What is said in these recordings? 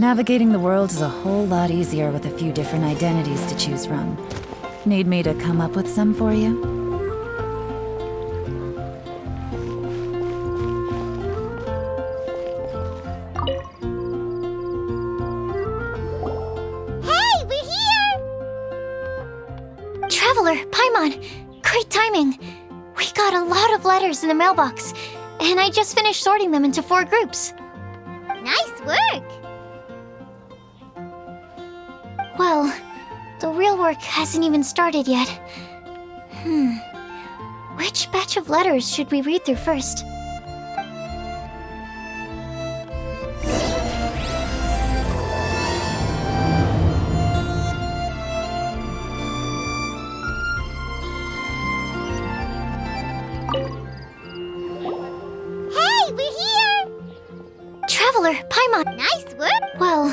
Navigating the world is a whole lot easier with a few different identities to choose from. Need me to come up with some for you? Hey, we're here! Traveler, Paimon, great timing. We got a lot of letters in the mailbox, and I just finished sorting them into 4 groups. Nice work! Well, the real work hasn't even started yet. Which batch of letters should we read through first? Hey, we're here! Traveler, Paimon. Nice work! Well...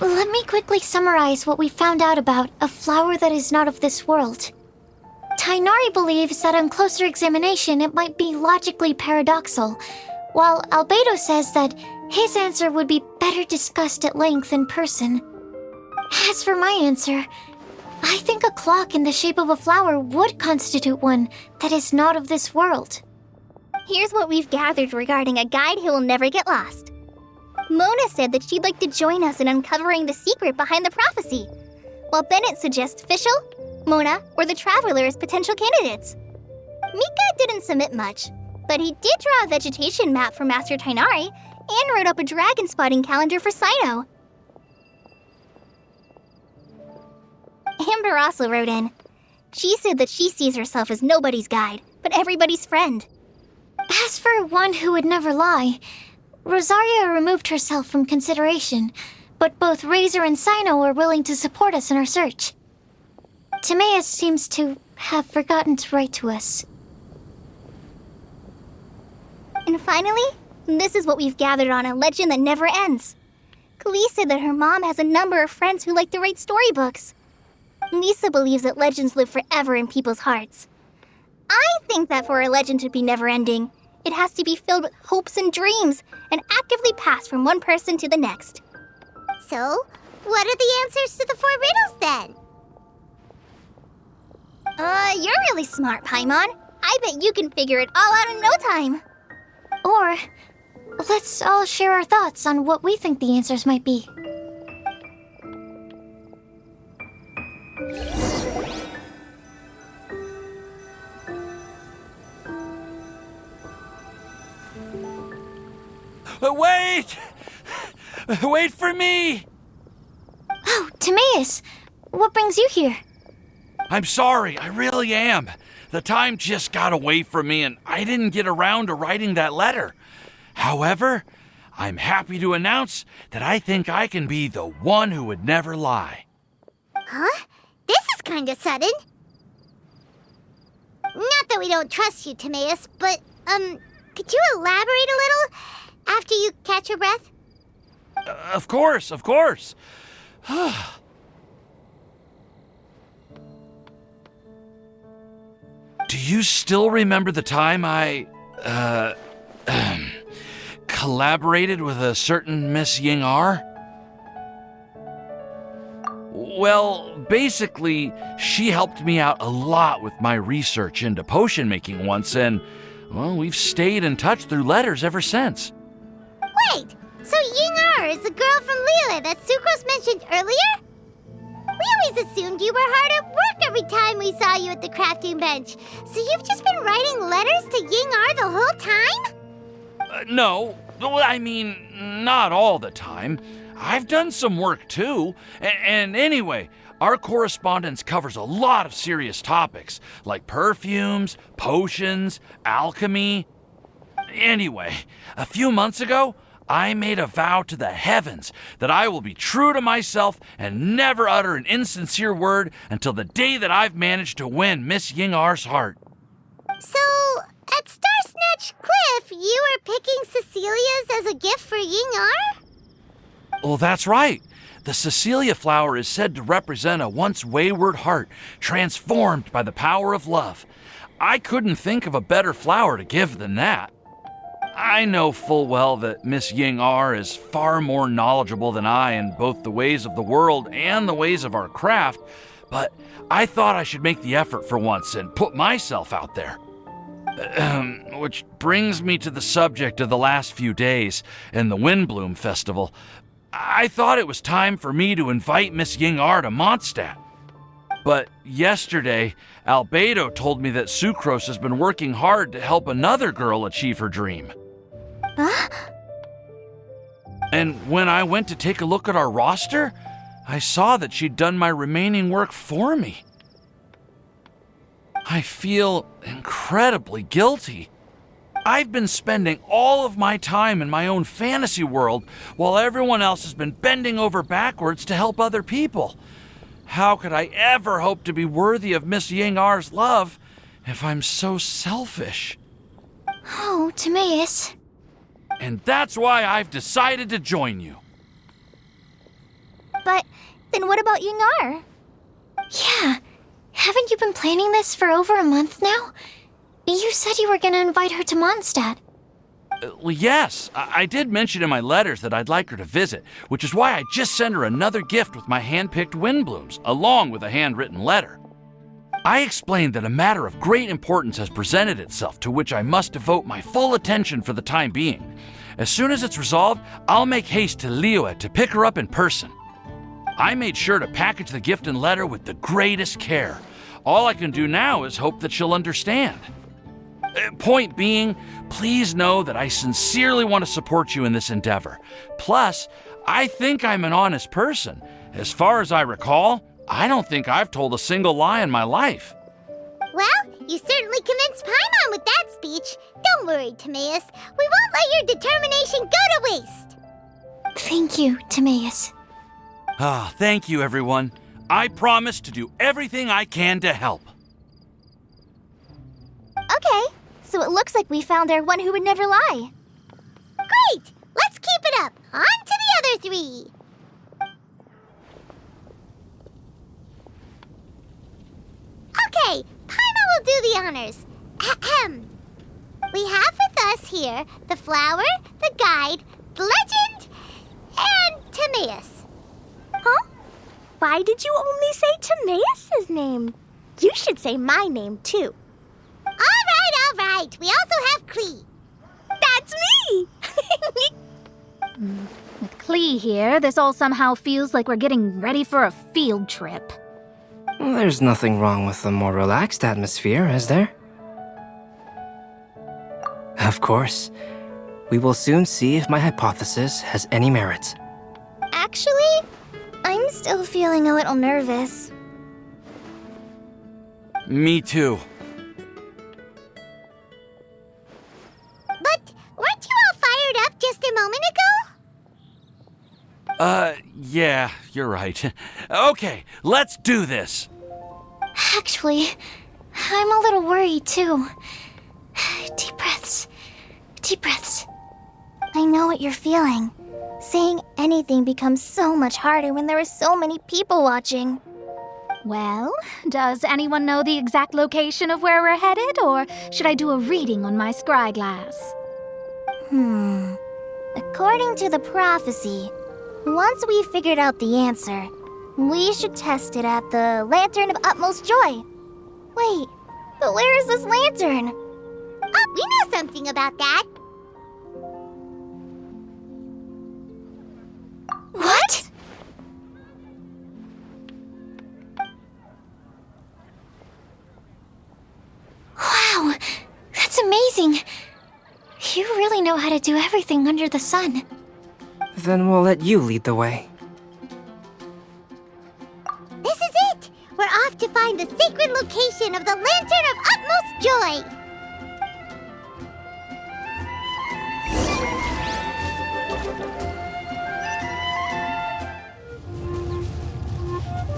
Let me quickly summarize what we found out about a flower that is not of this world. Tainari believes that on closer examination it might be logically paradoxal, while Albedo says that his answer would be better discussed at length in person. As for my answer, I think a clock in the shape of a flower would constitute one that is not of this world. Here's what we've gathered regarding a guide who will never get lost. Mona said that she'd like to join us in uncovering the secret behind the prophecy, while Bennett suggests Fischl, Mona, or the Traveler as potential candidates. Mika didn't submit much, but he did draw a vegetation map for Master Tainari and wrote up a dragon spotting calendar for Sino. Amber also wrote in. She said that she sees herself as nobody's guide, but everybody's friend. As for one who would never lie, Rosaria removed herself from consideration, but both Razor and Sino are willing to support us in our search. Timaeus seems to have forgotten to write to us. And finally, this is what we've gathered on a legend that never ends. Klee said that her mom has a number of friends who like to write storybooks. Lisa believes that legends live forever in people's hearts. I think that for a legend to be never-ending, it has to be filled with hopes and dreams and actively passed from one person to the next. So, what are the answers to the 4 riddles then? You're really smart, Paimon. I bet you can figure it all out in no time. Or, let's all share our thoughts on what we think the answers might be. Wait! Wait for me! Oh, Timaeus! What brings you here? I'm sorry, I really am. The time just got away from me and I didn't get around to writing that letter. However, I'm happy to announce that I think I can be the one who would never lie. Huh? This is kinda sudden. Not that we don't trust you, Timaeus, but, could you elaborate a little after you catch your breath? Of course, of course. Do you still remember the time I, collaborated with a certain Miss Ying-R? Well, basically, she helped me out a lot with my research into potion making once, and, well, we've stayed in touch through letters ever since. Wait, so Ying-R is the girl from Liyue that Sucrose mentioned earlier? We always assumed you were hard at work every time we saw you at the crafting bench. So you've just been writing letters to Ying-R the whole time? No, I mean, not all the time. I've done some work too. And anyway, our correspondence covers a lot of serious topics, like perfumes, potions, alchemy. Anyway, a few months ago, I made a vow to the heavens that I will be true to myself and never utter an insincere word until the day that I've managed to win Miss Ying-R's heart. So, at Star Snatch Cliff, you were picking Cecilia's as a gift for Ying-R? Well, that's right. The Cecilia flower is said to represent a once wayward heart transformed by the power of love. I couldn't think of a better flower to give than that. I know full well that Miss Ying-R is far more knowledgeable than I in both the ways of the world and the ways of our craft, but I thought I should make the effort for once and put myself out there. Which brings me to the subject of the last few days and the Windblume Festival. I thought it was time for me to invite Miss Ying-R to Mondstadt. But yesterday, Albedo told me that Sucrose has been working hard to help another girl achieve her dream. Huh? And when I went to take a look at our roster, I saw that she'd done my remaining work for me. I feel incredibly guilty. I've been spending all of my time in my own fantasy world while everyone else has been bending over backwards to help other people. How could I ever hope to be worthy of Miss Ying-R's love if I'm so selfish? Oh, Timaeus. And that's why I've decided to join you. But then what about Yingar? Yeah. Haven't you been planning this for over a month now? You said you were gonna invite her to Mondstadt. Well, yes, I did mention in my letters that I'd like her to visit, which is why I just sent her another gift with my hand-picked Windblooms, along with a handwritten letter. I explained that a matter of great importance has presented itself to which I must devote my full attention for the time being. As soon as it's resolved, I'll make haste to Liyue to pick her up in person. I made sure to package the gift and letter with the greatest care. All I can do now is hope that she'll understand. Point being, please know that I sincerely want to support you in this endeavor. Plus, I think I'm an honest person. As far as I recall, I don't think I've told a single lie in my life. Well, you certainly convinced Paimon with that speech. Don't worry, Timaeus. We won't let your determination go to waste. Thank you, Timaeus. Ah, thank you, everyone. I promise to do everything I can to help. Okay, so it looks like we found our one who would never lie. Great! Let's keep it up. On to the other three. Okay, Paimon will do the honors. Ahem. We have with us here the flower, the guide, the legend, and Timaeus. Huh? Why did you only say Timaeus' name? You should say my name, too. All right. We also have Klee. That's me! With Klee here, this all somehow feels like we're getting ready for a field trip. There's nothing wrong with a more relaxed atmosphere, is there? Of course. We will soon see if my hypothesis has any merit. Actually, I'm still feeling a little nervous. Me too. But weren't you all fired up just a moment ago? Yeah, you're right. Okay, let's do this. Actually, I'm a little worried too. Deep breaths. Deep breaths. I know what you're feeling. Saying anything becomes so much harder when there are so many people watching. Well, does anyone know the exact location of where we're headed, or should I do a reading on my scry glass? According to the prophecy, once we figured out the answer, we should test it at the Lantern of Utmost Joy. Wait, but where is this lantern? Oh, we know something about that. What? Wow, that's amazing. You really know how to do everything under the sun. Then we'll let you lead the way. This is it! We're off to find the sacred location of the Lantern of Utmost Joy!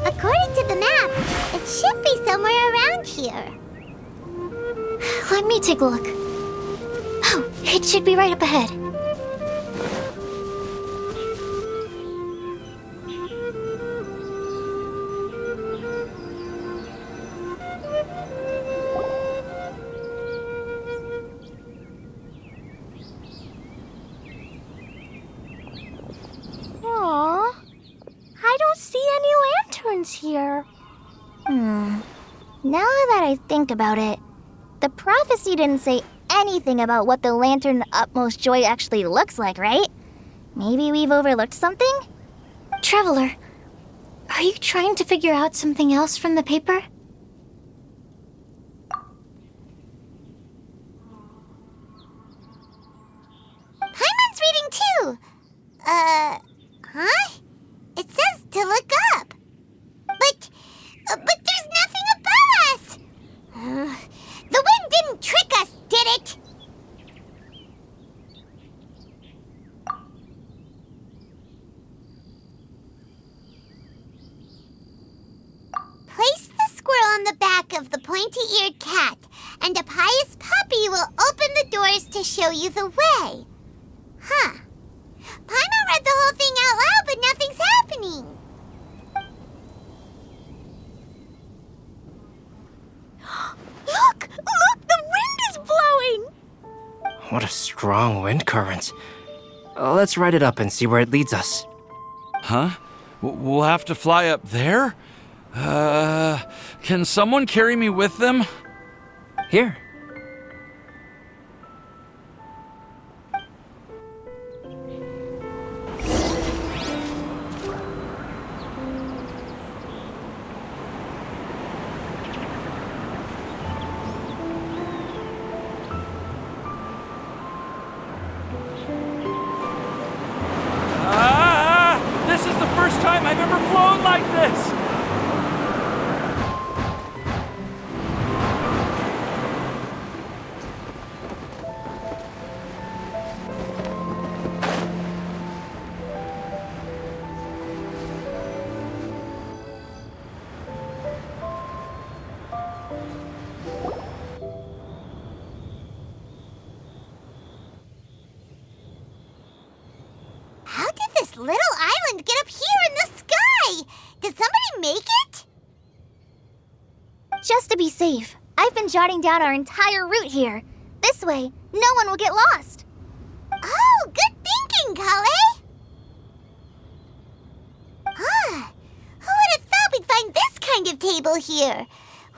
According to the map, it should be somewhere around here. Let me take a look. Oh, it should be right up ahead. Aww, I don't see any lanterns here. Now that I think about it, the prophecy didn't say anything about what the Lantern of Utmost Joy actually looks like, right? Maybe we've overlooked something? Traveler, are you trying to figure out something else from the paper? Paimon's reading too! Huh? It says to look up. But there's nothing above us! The wind didn't trick us, did it? Place the squirrel on the back of the pointy-eared cat, and a pious puppy will open the doors to show you the way. Huh. Paimon read the whole thing out loud, but nothing's happening. what a strong wind current. Let's ride it up and see where it leads us. Huh? We'll have to fly up there? Can someone carry me with them? Here. This is the first time I've ever flown like this! How did this little island get up here in the sky? Did somebody make it? Just to be safe, I've been jotting down our entire route here. This way, no one will get lost. Oh, good thinking, Kale. Who would have thought we'd find this kind of table here?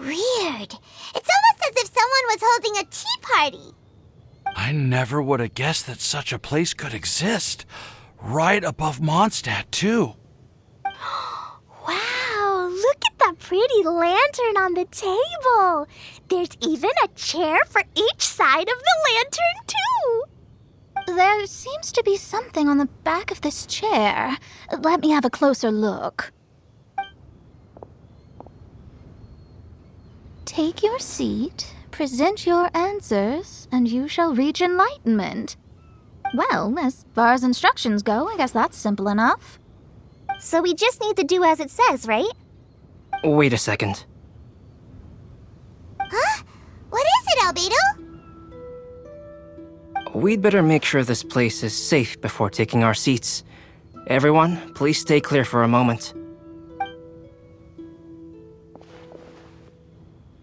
Weird. It's almost as if someone was holding a tea party. I never would have guessed that such a place could exist. Right above Mondstadt, too. Wow, look at that pretty lantern on the table. There's even a chair for each side of the lantern, too. There seems to be something on the back of this chair. Let me have a closer look. Take your seat, present your answers, and you shall reach enlightenment. Well, as far as instructions go, I guess that's simple enough. So we just need to do as it says, right? Wait a second. Huh? What is it, Albedo? We'd better make sure this place is safe before taking our seats. Everyone, please stay clear for a moment.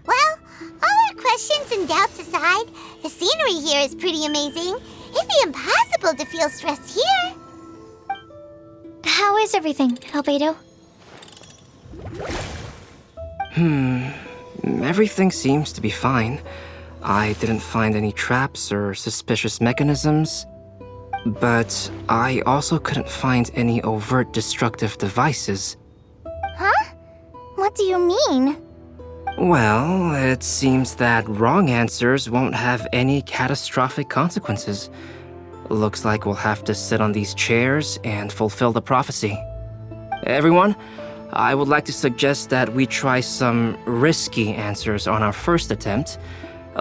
Well, all our questions and doubts aside, the scenery here is pretty amazing. It'd be impossible to feel stressed here. How is everything, Albedo? Everything seems to be fine. I didn't find any traps or suspicious mechanisms. But I also couldn't find any overt destructive devices. Huh? What do you mean? Well, it seems that wrong answers won't have any catastrophic consequences. Looks like we'll have to sit on these chairs and fulfill the prophecy. Everyone, I would like to suggest that we try some risky answers on our first attempt.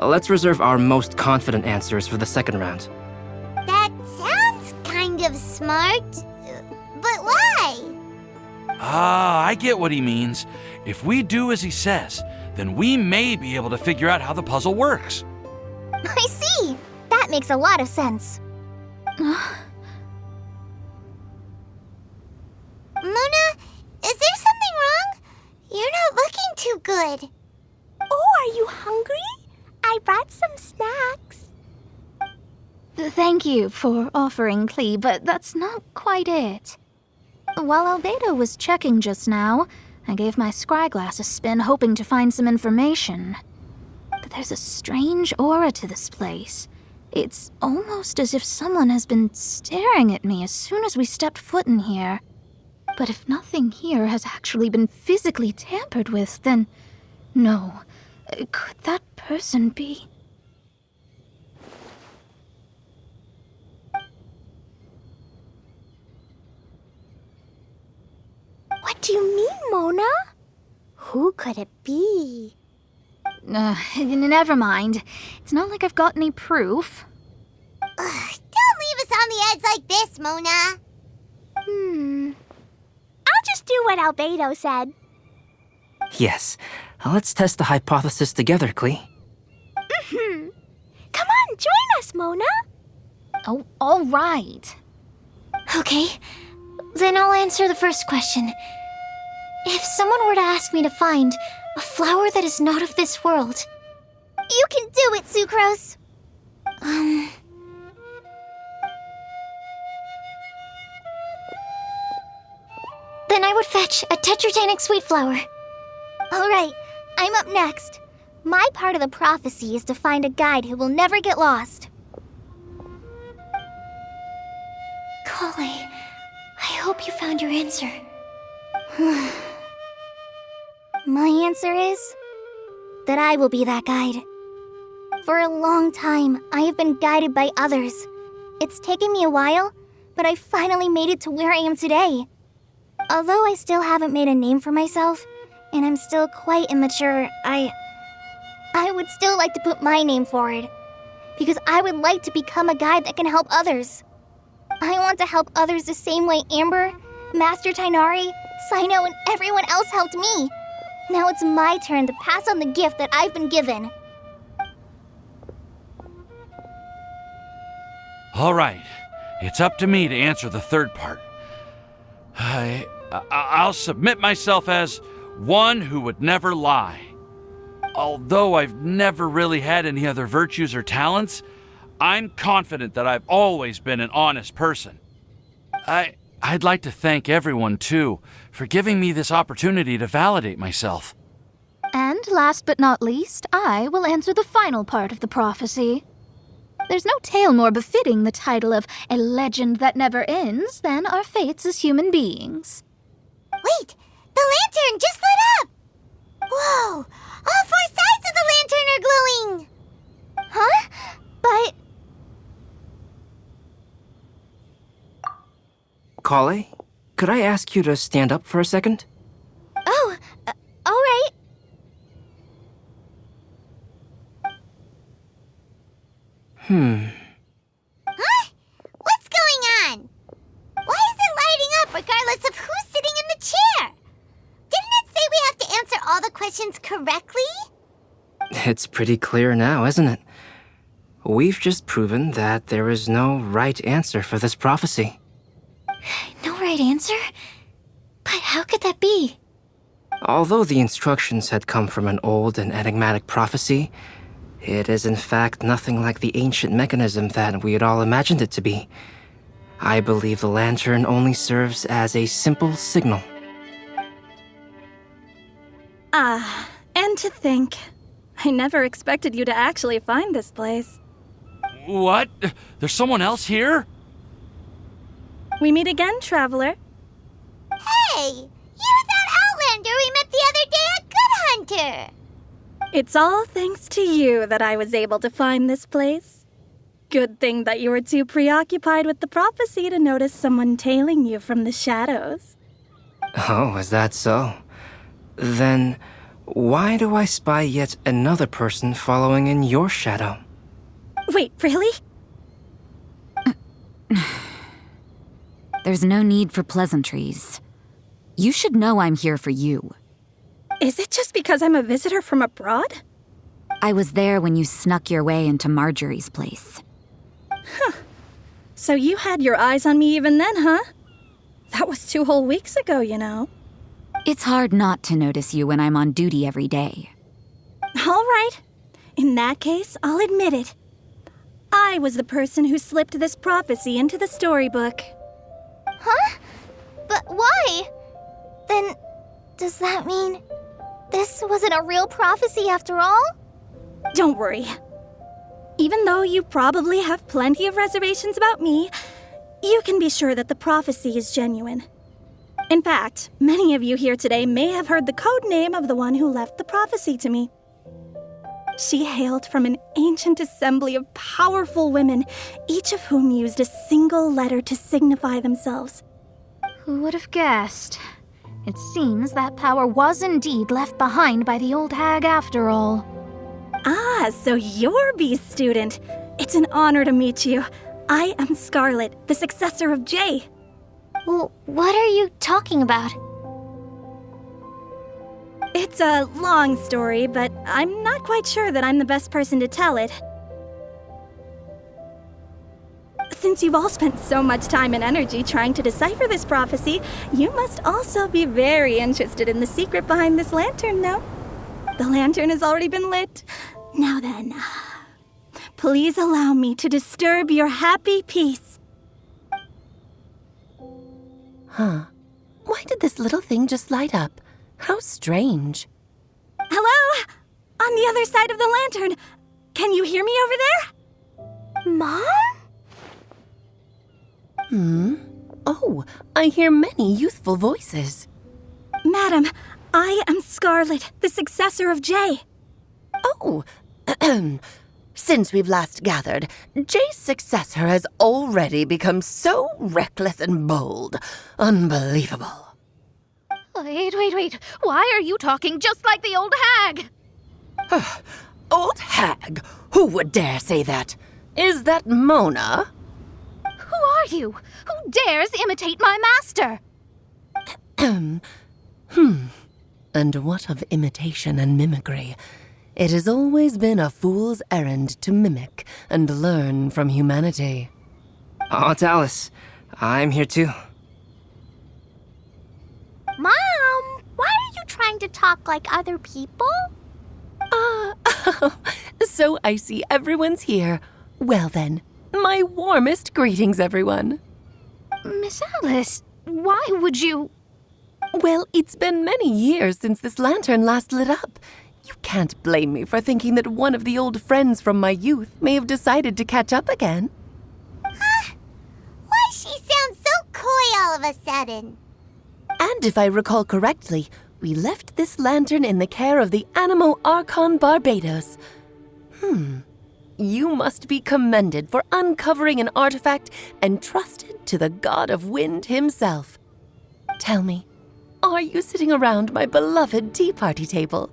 Let's reserve our most confident answers for the second round. That sounds kind of smart. But why? I get what he means. If we do as he says, then we may be able to figure out how the puzzle works. I see. That makes a lot of sense. Mona, is there something wrong? You're not looking too good. Oh, are you hungry? I brought some snacks. Thank you for offering, Klee, but that's not quite it. While Albedo was checking just now, I gave my scryglass a spin hoping to find some information. But there's a strange aura to this place. It's almost as if someone has been staring at me as soon as we stepped foot in here. But if nothing here has actually been physically tampered with, then no. Could that person be? What do you mean, Mona? Who could it be? Never mind. It's not like I've got any proof. Don't leave us on the edge like this, Mona. I'll just do what Albedo said. Yes, let's test the hypothesis together, Klee. Come on, join us, Mona. Oh, all right. Okay, then I'll answer the first question. If someone were to ask me to find a flower that is not of this world, You can do it, Sucrose. Then I would fetch a tetragenic sweet flower. All right, I'm up next. My part of the prophecy is to find a guide who will never get lost. Kale, I hope you found your answer. My answer is that I will be that guide. For a long time, I have been guided by others. It's taken me a while, but I finally made it to where I am today. Although I still haven't made a name for myself, and I'm still quite immature, I would still like to put my name forward, because I would like to become a guide that can help others. I want to help others the same way Amber, Master Tighnari, Cyno, and everyone else helped me. Now it's my turn to pass on the gift that I've been given. All right, it's up to me to answer the third part. I'll submit myself as one who would never lie. Although I've never really had any other virtues or talents, I'm confident that I've always been an honest person. I'd like to thank everyone, too, for giving me this opportunity to validate myself. And last but not least, I will answer the final part of the prophecy. There's no tale more befitting the title of a legend that never ends than our fates as human beings. Wait! The lantern just lit up! Whoa! All 4 sides of the lantern are glowing! Huh? But... Kale, could I ask you to stand up for a second? Oh, all right. Huh? What's going on? Why is it lighting up regardless of who's sitting in the chair? Didn't it say we have to answer all the questions correctly? It's pretty clear now, isn't it? We've just proven that there is no right answer for this prophecy. No right answer? But how could that be? Although the instructions had come from an old and enigmatic prophecy, it is in fact nothing like the ancient mechanism that we had all imagined it to be. I believe the lantern only serves as a simple signal. And to think, I never expected you to actually find this place. What? There's someone else here? We meet again, traveler. Hey! You're that Outlander we met the other day at Good Hunter! It's all thanks to you that I was able to find this place. Good thing that you were too preoccupied with the prophecy to notice someone tailing you from the shadows. Oh, is that so? Then, why do I spy yet another person following in your shadow? Wait, really? There's no need for pleasantries. You should know I'm here for you. Is it just because I'm a visitor from abroad? I was there when you snuck your way into Marjorie's place. So you had your eyes on me even then, huh? That was 2 whole weeks ago, you know. It's hard not to notice you when I'm on duty every day. All right. In that case, I'll admit it. I was the person who slipped this prophecy into the storybook. Huh? But why? Then, does that mean this wasn't a real prophecy after all? Don't worry. Even though you probably have plenty of reservations about me, you can be sure that the prophecy is genuine. In fact, many of you here today may have heard the code name of the one who left the prophecy to me. She hailed from an ancient assembly of powerful women, each of whom used a single letter to signify themselves. Who would have guessed? It seems that power was indeed left behind by the old hag after all. Ah, so you're B's student. It's an honor to meet you. I am Scarlet, the successor of Jay. Well, what are you talking about? It's a long story, but I'm not quite sure that I'm the best person to tell it. Since you've all spent so much time and energy trying to decipher this prophecy, you must also be very interested in the secret behind this lantern, no? The lantern has already been lit. Now then, please allow me to disturb your happy peace. Why did this little thing just light up? How strange. Hello? On the other side of the lantern. Can you hear me over there? Mom? Oh, I hear many youthful voices. Madam, I am Scarlet, the successor of Jay. Oh, since we've last gathered, Jay's successor has already become so reckless and bold. Unbelievable. Wait. Why are you talking just like the old hag? Old hag? Who would dare say that? Is that Mona? Who are you? Who dares imitate my master? And what of imitation and mimicry? It has always been a fool's errand to mimic and learn from humanity. Aunt Alice, I'm here too. Mom, why are you trying to talk like other people? So I see everyone's here. Well then, my warmest greetings, everyone. Miss Alice, why would you... Well, it's been many years since this lantern last lit up. You can't blame me for thinking that one of the old friends from my youth may have decided to catch up again. Why she sounds so coy all of a sudden? And if I recall correctly, we left this lantern in the care of the Animo Archon Barbados. You must be commended for uncovering an artifact entrusted to the god of wind himself. Tell me, are you sitting around my beloved tea party table?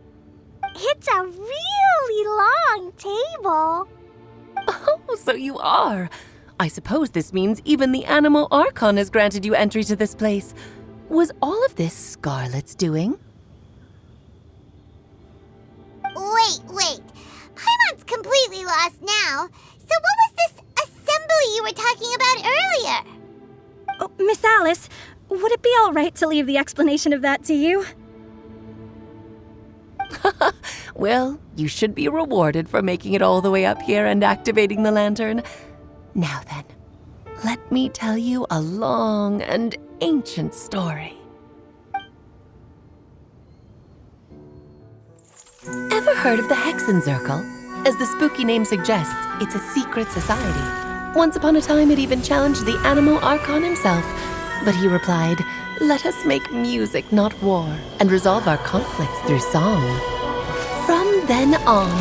It's a really long table. Oh, so you are. I suppose this means even the Animo Archon has granted you entry to this place. Was all of this Scarlet's doing? Wait. Paimon's completely lost now. So what was this assembly you were talking about earlier? Oh, Miss Alice, would it be all right to leave the explanation of that to you? Well, you should be rewarded for making it all the way up here and activating the lantern. Now then, let me tell you a long and ancient story. Ever heard of the Hexenzirkel? As the spooky name suggests, it's a secret society. Once upon a time, it even challenged the Animo Archon himself. But he replied, "Let us make music, not war, and resolve our conflicts through song." From then on,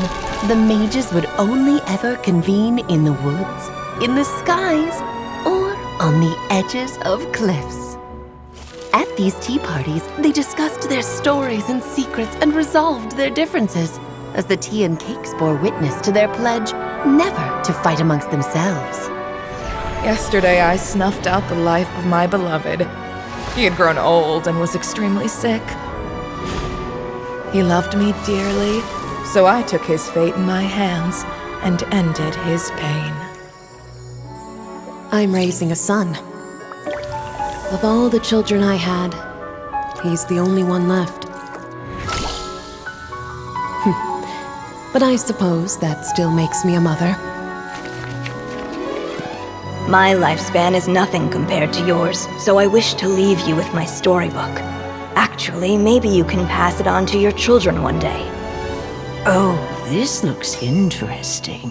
the mages would only ever convene in the woods, in the skies, or on the edges of cliffs. At these tea parties, they discussed their stories and secrets and resolved their differences, as the tea and cakes bore witness to their pledge never to fight amongst themselves. Yesterday I snuffed out the life of my beloved. He had grown old and was extremely sick. He loved me dearly, so I took his fate in my hands and ended his pain. I'm raising a son. Of all the children I had, he's the only one left. But I suppose that still makes me a mother. My lifespan is nothing compared to yours, so I wish to leave you with my storybook. Actually, maybe you can pass it on to your children one day. Oh, this looks interesting.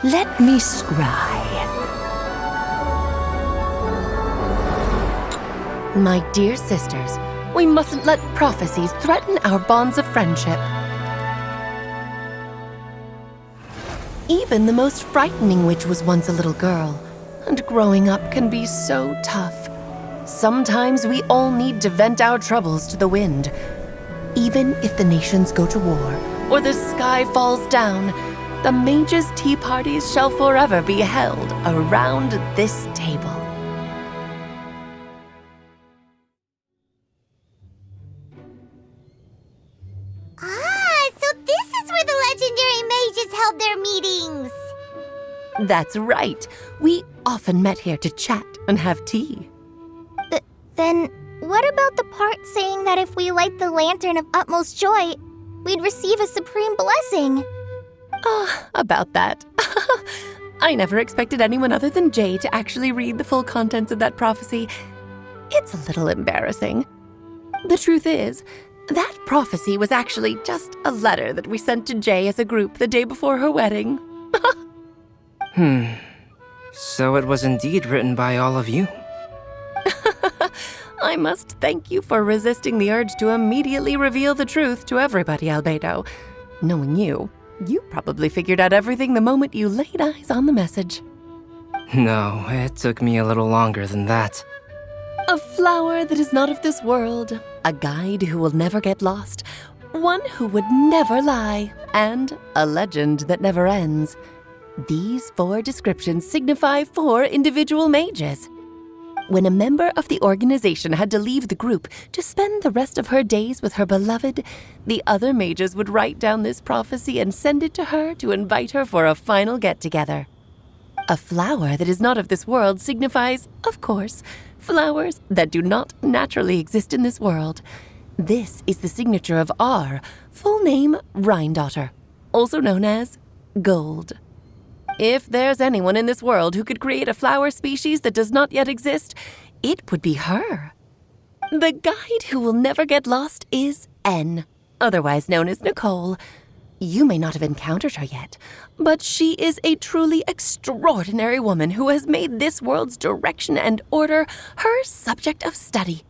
Let me scry. My dear sisters, we mustn't let prophecies threaten our bonds of friendship. Even the most frightening witch was once a little girl, and growing up can be so tough. Sometimes we all need to vent our troubles to the wind. Even if the nations go to war, or the sky falls down, the mages' tea parties shall forever be held around this table. So this is where the legendary mages held their meetings. That's right. We often met here to chat and have tea. Then, what about the part saying that if we light the lantern of utmost joy, we'd receive a supreme blessing? About that. I never expected anyone other than Jay to actually read the full contents of that prophecy. It's a little embarrassing. The truth is, that prophecy was actually just a letter that we sent to Jay as a group the day before her wedding. So it was indeed written by all of you. I must thank you for resisting the urge to immediately reveal the truth to everybody, Albedo. Knowing you probably figured out everything the moment you laid eyes on the message. No, it took me a little longer than that. A flower that is not of this world, a guide who will never get lost, one who would never lie, and a legend that never ends. These 4 descriptions signify 4 individual mages. When a member of the organization had to leave the group to spend the rest of her days with her beloved, the other mages would write down this prophecy and send it to her to invite her for a final get-together. A flower that is not of this world signifies, of course, flowers that do not naturally exist in this world. This is the signature of our full name, Rhindaughter, also known as Gold. If there's anyone in this world who could create a flower species that does not yet exist, it would be her. The guide who will never get lost is N, otherwise known as Nicole. You may not have encountered her yet, but she is a truly extraordinary woman who has made this world's direction and order her subject of study.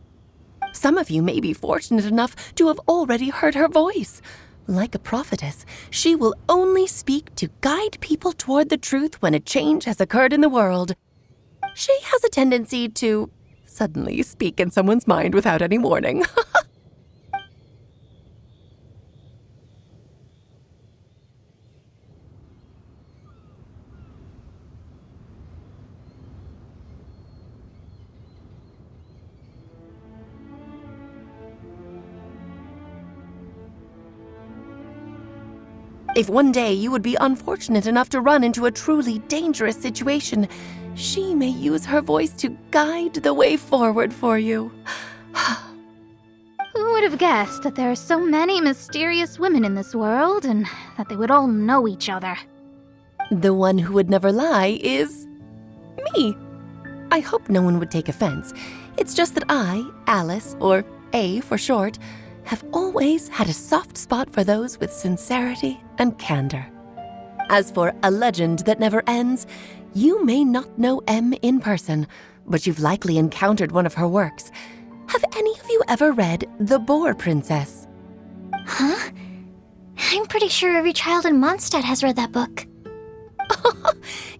Some of you may be fortunate enough to have already heard her voice. Like a prophetess, she will only speak to guide people toward the truth when a change has occurred in the world. She has a tendency to suddenly speak in someone's mind without any warning. If one day you would be unfortunate enough to run into a truly dangerous situation, she may use her voice to guide the way forward for you. Who would have guessed that there are so many mysterious women in this world and that they would all know each other? The one who would never lie is me. I hope no one would take offense. It's just that I, Alice, or A for short, have always had a soft spot for those with sincerity and candor. As for a legend that never ends, you may not know M in person, but you've likely encountered one of her works. Have any of you ever read The Boar Princess? Huh? I'm pretty sure every child in Mondstadt has read that book.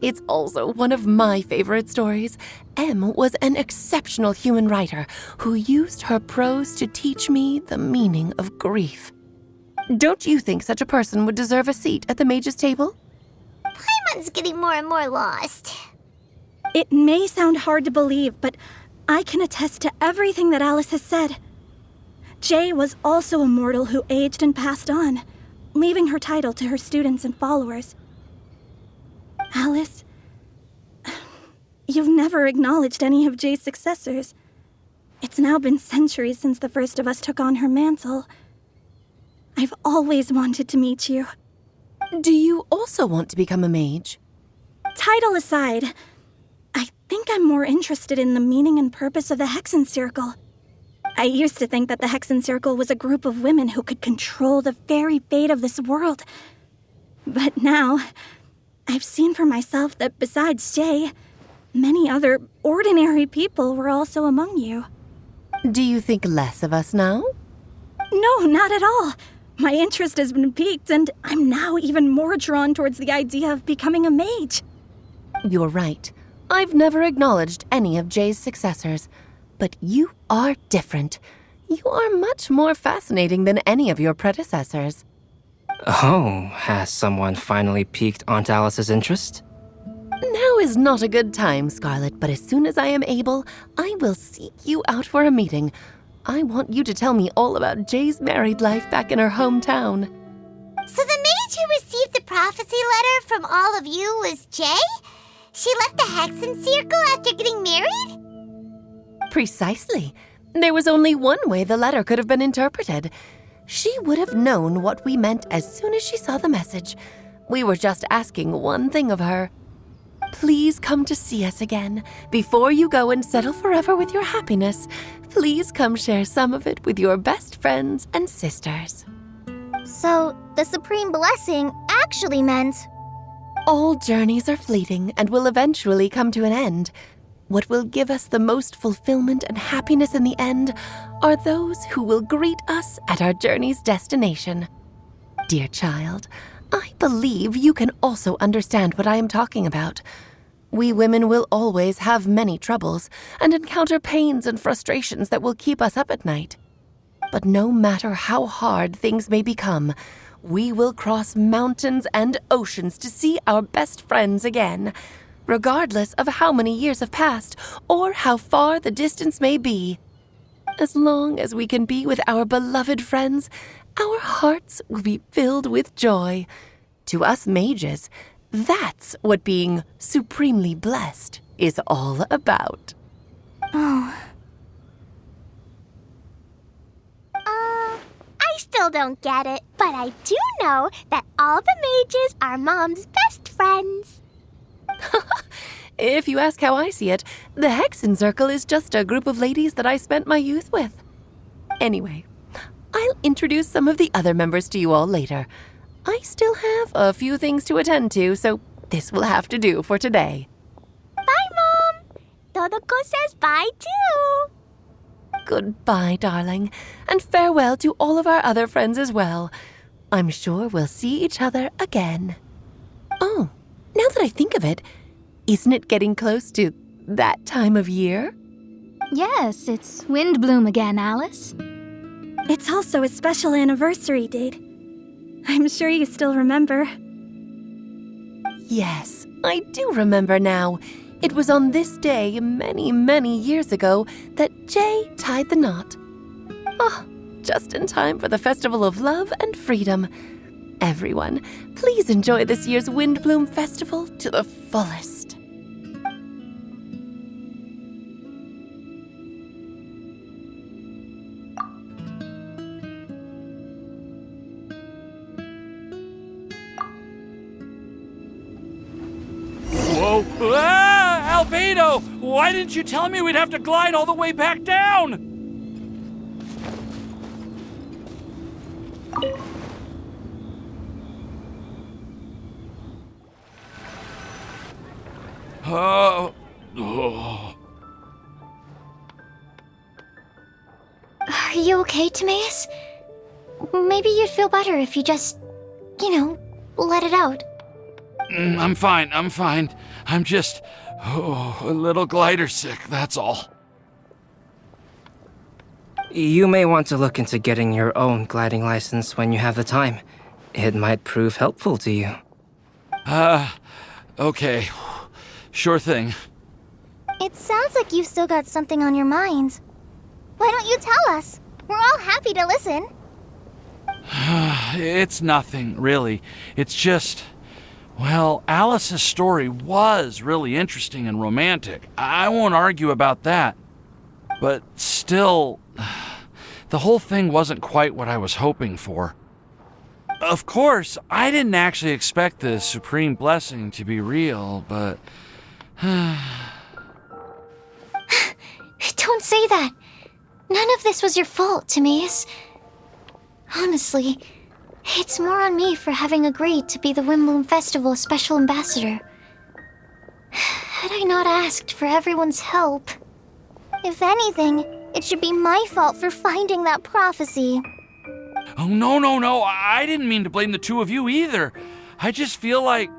It's also one of my favorite stories. M was an exceptional human writer who used her prose to teach me the meaning of grief. Don't you think such a person would deserve a seat at the mage's table? Paimon's getting more and more lost. It may sound hard to believe, but I can attest to everything that Alice has said. Jay was also a mortal who aged and passed on, leaving her title to her students and followers. Alice, you've never acknowledged any of Jay's successors. It's now been centuries since the first of us took on her mantle. I've always wanted to meet you. Do you also want to become a mage? Title aside, I think I'm more interested in the meaning and purpose of the Hexen Circle. I used to think that the Hexen Circle was a group of women who could control the very fate of this world. But now, I've seen for myself that besides Jay, many other ordinary people were also among you. Do you think less of us now? No, not at all. My interest has been piqued, and I'm now even more drawn towards the idea of becoming a mage. You're right. I've never acknowledged any of Jay's successors. But you are different. You are much more fascinating than any of your predecessors. Oh, has someone finally piqued Aunt Alice's interest? Now is not a good time, Scarlet, but as soon as I am able, I will seek you out for a meeting. I want you to tell me all about Jay's married life back in her hometown. So the mage who received the prophecy letter from all of you was Jay? She left the Hexen Circle after getting married? Precisely. There was only one way the letter could have been interpreted. She would have known what we meant as soon as she saw the message. We were just asking one thing of her. Please come to see us again. Before you go and settle forever with your happiness, please come share some of it with your best friends and sisters. So, the supreme blessing actually meant... All journeys are fleeting and will eventually come to an end. What will give us the most fulfillment and happiness in the end are those who will greet us at our journey's destination. Dear child, I believe you can also understand what I am talking about. We women will always have many troubles and encounter pains and frustrations that will keep us up at night. But no matter how hard things may become, we will cross mountains and oceans to see our best friends again, regardless of how many years have passed or how far the distance may be. As long as we can be with our beloved friends, our hearts will be filled with joy. To us mages, that's what being supremely blessed is all about. I still don't get it, but I do know that all the mages are Mom's best friends. If you ask how I see it, the Hexen Circle is just a group of ladies that I spent my youth with. Anyway, I'll introduce some of the other members to you all later. I still have a few things to attend to, so this will have to do for today. Bye, Mom! Todoko says bye, too! Goodbye, darling, and farewell to all of our other friends as well. I'm sure we'll see each other again. Oh, now that I think of it, isn't it getting close to that time of year? Yes, it's Windblume again, Alice. It's also a special anniversary date. I'm sure you still remember. Yes, I do remember now. It was on this day many, many years ago that Jay tied the knot. Oh, just in time for the Festival of Love and Freedom. Everyone, please enjoy this year's Windblume Festival to the fullest. Whoa! Ah, Albedo! Why didn't you tell me we'd have to glide all the way back down? Oh. Are you okay, Timaeus? Maybe you'd feel better if you just, let it out. I'm fine. I'm just a little glider sick, that's all. You may want to look into getting your own gliding license when you have the time. It might prove helpful to you. Okay. Sure thing. It sounds like you've still got something on your mind. Why don't you tell us? We're all happy to listen. It's nothing, really. It's just... Well, Alice's story was really interesting and romantic. I won't argue about that. But still, the whole thing wasn't quite what I was hoping for. Of course, I didn't actually expect the supreme blessing to be real, but... Don't say that. None of this was your fault, Timaeus. Honestly, it's more on me for having agreed to be the Windblume Festival Special Ambassador. Had I not asked for everyone's help... If anything, it should be my fault for finding that prophecy. Oh, no. I didn't mean to blame the two of you either. I just feel like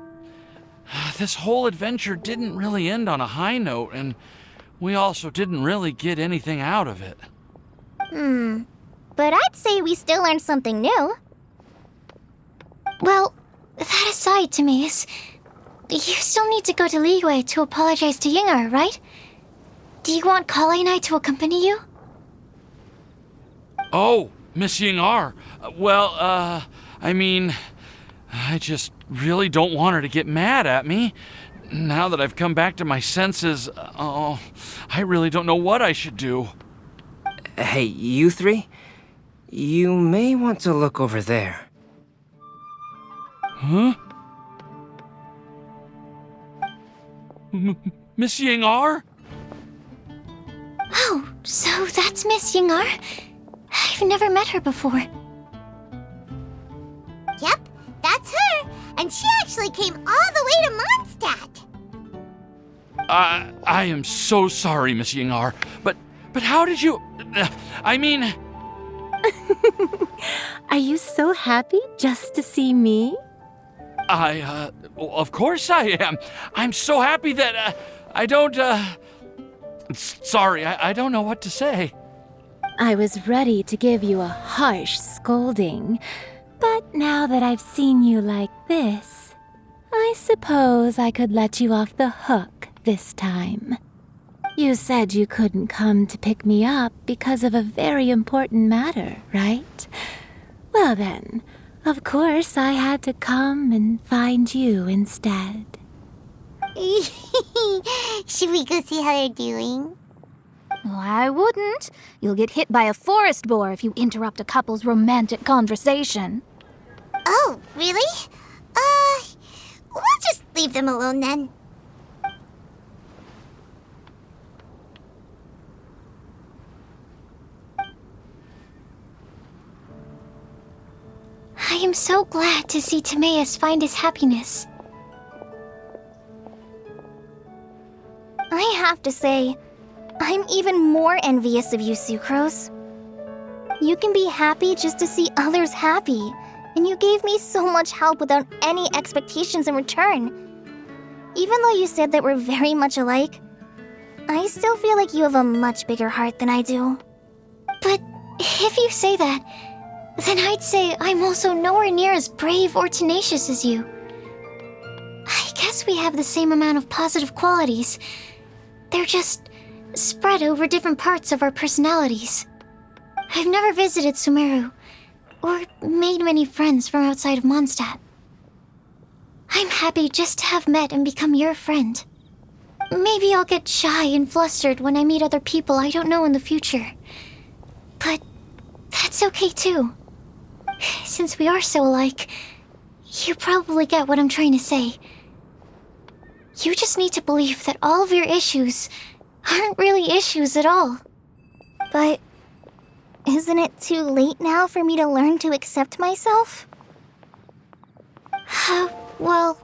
this whole adventure didn't really end on a high note, and we also didn't really get anything out of it. But I'd say we still learned something new. Well, that aside, Timaeus, you still need to go to Liyue to apologize to Yingar, right? Do you want Kale and I to accompany you? Oh, Miss Yingar. I mean, I just really don't want her to get mad at me. Now that I've come back to my senses, I really don't know what I should do. Hey, you three? You may want to look over there. Huh? Miss Ying-ar? Oh, so that's Miss Ying-ar? I've never met her before. Yep, that's her. And she actually came all the way to Mondstadt. I am so sorry, Miss Ying-ar, but how did you... I mean... Are you so happy just to see me? Well, of course I am. I'm so happy that, I don't, Sorry, I don't know what to say. I was ready to give you a harsh scolding, but now that I've seen you like this, I suppose I could let you off the hook this time. You said you couldn't come to pick me up because of a very important matter, right? Well then, of course I had to come and find you instead. Should we go see how they're doing? I wouldn't. You'll get hit by a forest boar if you interrupt a couple's romantic conversation. Oh, really? We'll just leave them alone then. I am so glad to see Timaeus find his happiness. I have to say, I'm even more envious of you, Sucrose. You can be happy just to see others happy, and you gave me so much help without any expectations in return. Even though you said that we're very much alike, I still feel like you have a much bigger heart than I do. But if you say that, then I'd say I'm also nowhere near as brave or tenacious as you. I guess we have the same amount of positive qualities. They're just spread over different parts of our personalities. I've never visited Sumeru, or made many friends from outside of Mondstadt. I'm happy just to have met and become your friend. Maybe I'll get shy and flustered when I meet other people I don't know in the future. But that's okay too. Since we are so alike, you probably get what I'm trying to say. You just need to believe that all of your issues aren't really issues at all. But isn't it too late now for me to learn to accept myself? Well...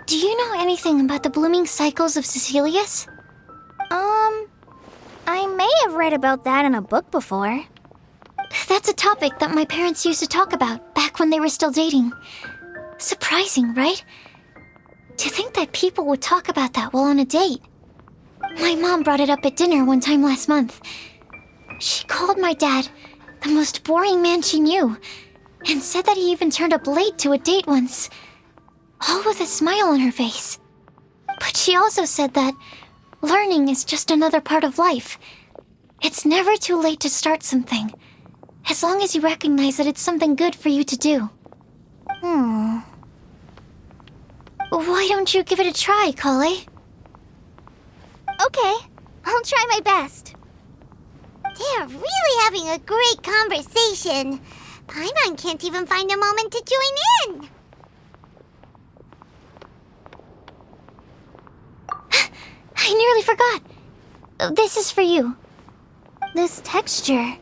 Do you know anything about the blooming cycles of Cecilius? I may have read about that in a book before. That's a topic that my parents used to talk about back when they were still dating. Surprising, right? To think that people would talk about that while on a date. My mom brought it up at dinner one time last month. She called my dad the most boring man she knew, and said that he even turned up late to a date once, all with a smile on her face. But she also said that learning is just another part of life. It's never too late to start something, as long as you recognize that it's something good for you to do. Why don't you give it a try, Kale? Okay, I'll try my best. They're really having a great conversation. Paimon can't even find a moment to join in. I nearly forgot. This is for you. This texture.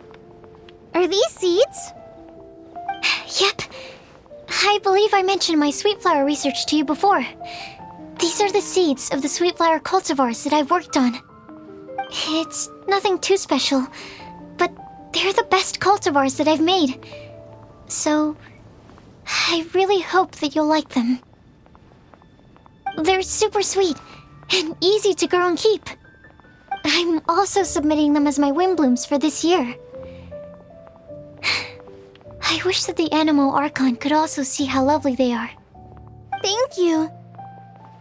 Are these seeds? Yep. I believe I mentioned my sweet flower research to you before. These are the seeds of the sweet flower cultivars that I've worked on. It's nothing too special, but they're the best cultivars that I've made. So, I really hope that you'll like them. They're super sweet and easy to grow and keep. I'm also submitting them as my Windblooms for this year. I wish that the Animo Archon could also see how lovely they are. Thank you.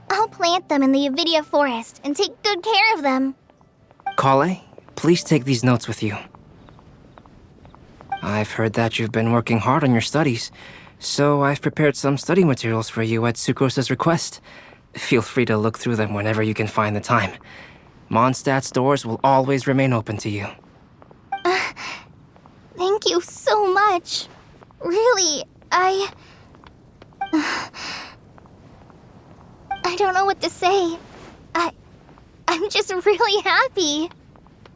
I'll plant them in the Avidia forest and take good care of them. Kale, please take these notes with you. I've heard that you've been working hard on your studies, so I've prepared some study materials for you at Sucrose's request. Feel free to look through them whenever you can find the time. Mondstadt's doors will always remain open to you. Thank you so much. Really, I don't know what to say. I'm just really happy.